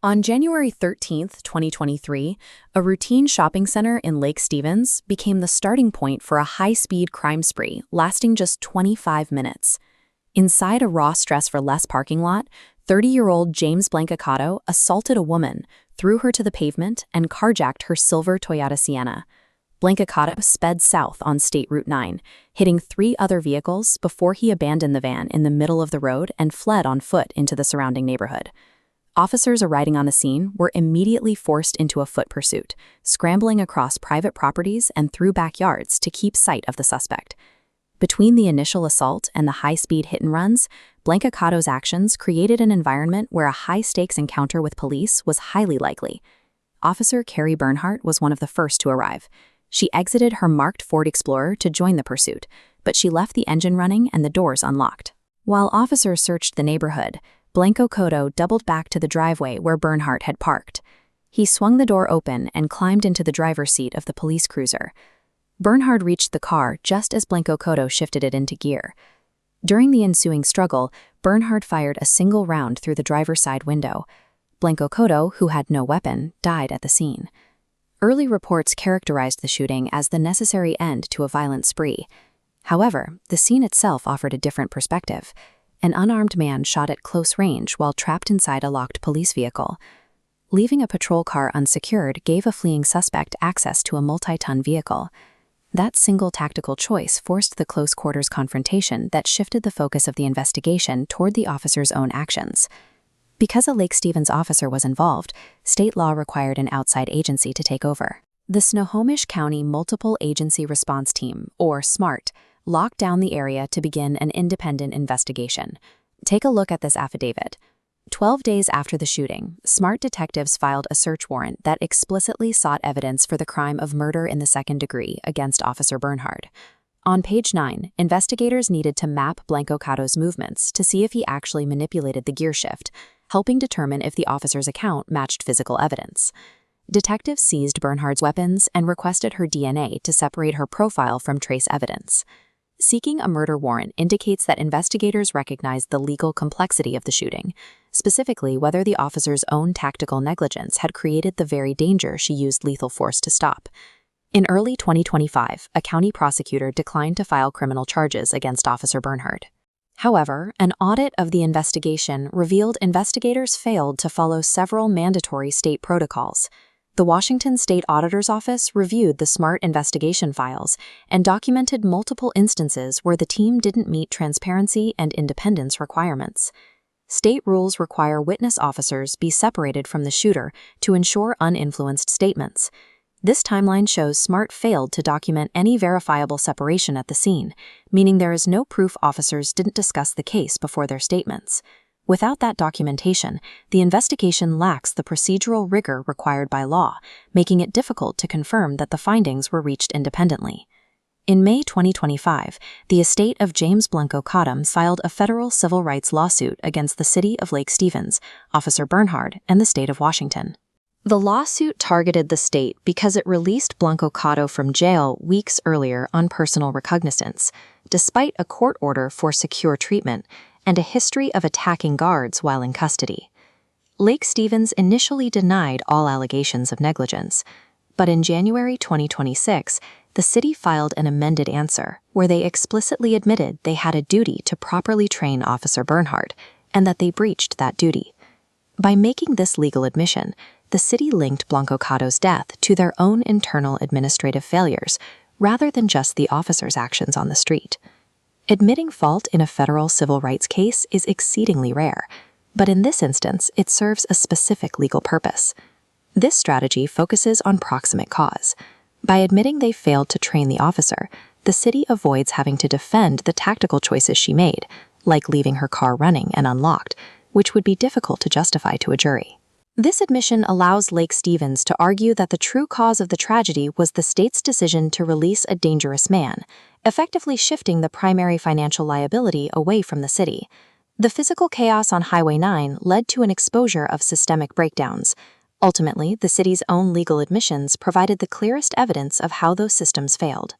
On January 13, 2023, a routine shopping center in Lake Stevens became the starting point for a high-speed crime spree lasting just 25 minutes. Inside a raw stress-for-less parking lot, 30-year-old James Blancocotto assaulted a woman, threw her to the pavement, and carjacked her silver Toyota Sienna. Blancocotto sped south on State Route 9, hitting 3 other vehicles before he abandoned the van in the middle of the road and fled on foot into the surrounding neighborhood. Officers arriving on the scene were immediately forced into a foot pursuit, scrambling across private properties and through backyards to keep sight of the suspect. Between the initial assault and the high-speed hit-and-runs, Blancocotto's actions created an environment where a high-stakes encounter with police was highly likely. Officer Kerry Bernhard was one of the first to arrive. She exited her marked Ford Explorer to join the pursuit, but she left the engine running and the doors unlocked. While officers searched the neighborhood, Blancocotto doubled back to the driveway where Bernhard had parked. He swung the door open and climbed into the driver's seat of the police cruiser. Bernhard reached the car just as Blancocotto shifted it into gear. During the ensuing struggle, Bernhard fired a single round through the driver's side window. Blancocotto, who had no weapon, died at the scene. Early reports characterized the shooting as the necessary end to a violent spree. However, the scene itself offered a different perspective. An unarmed man shot at close range while trapped inside a locked police vehicle. Leaving a patrol car unsecured gave a fleeing suspect access to a multi-ton vehicle. That single tactical choice forced the close-quarters confrontation that shifted the focus of the investigation toward the officer's own actions. Because a Lake Stevens officer was involved, state law required an outside agency to take over. The Snohomish County Multiple Agency Response Team, or SMART, locked down the area to begin an independent investigation. Take a look at this affidavit. 12 days after the shooting, SMART detectives filed a search warrant that explicitly sought evidence for the crime of murder in the second degree against Officer Bernhard. On page 9, investigators needed to map Blancocotto's movements to see if he actually manipulated the gear shift, helping determine if the officer's account matched physical evidence. Detectives seized Bernhard's weapons and requested her DNA to separate her profile from trace evidence. Seeking a murder warrant indicates that investigators recognized the legal complexity of the shooting, specifically whether the officer's own tactical negligence had created the very danger she used lethal force to stop. In early 2025, a county prosecutor declined to file criminal charges against Officer Bernhard. However, an audit of the investigation revealed investigators failed to follow several mandatory state protocols. The Washington State Auditor's Office reviewed the SMART investigation files and documented multiple instances where the team didn't meet transparency and independence requirements. State rules require witness officers be separated from the shooter to ensure uninfluenced statements. This timeline shows SMART failed to document any verifiable separation at the scene, meaning there is no proof officers didn't discuss the case before their statements. Without that documentation, the investigation lacks the procedural rigor required by law, making it difficult to confirm that the findings were reached independently. In May 2025, the estate of James Blancocotto filed a federal civil rights lawsuit against the city of Lake Stevens, Officer Bernhard, and the state of Washington. The lawsuit targeted the state because it released Blancocotto from jail weeks earlier on personal recognizance, despite a court order for secure treatment and a history of attacking guards while in custody. Lake Stevens initially denied all allegations of negligence, but in January 2026, the city filed an amended answer where they explicitly admitted they had a duty to properly train Officer Bernhard and that they breached that duty. By making this legal admission, the city linked Blancocotto's death to their own internal administrative failures rather than just the officer's actions on the street. Admitting fault in a federal civil rights case is exceedingly rare, but in this instance, it serves a specific legal purpose. This strategy focuses on proximate cause. By admitting they failed to train the officer, the city avoids having to defend the tactical choices she made, like leaving her car running and unlocked, which would be difficult to justify to a jury. This admission allows Lake Stevens to argue that the true cause of the tragedy was the state's decision to release a dangerous man, effectively shifting the primary financial liability away from the city. The physical chaos on Highway 9 led to an exposure of systemic breakdowns. Ultimately, the city's own legal admissions provided the clearest evidence of how those systems failed.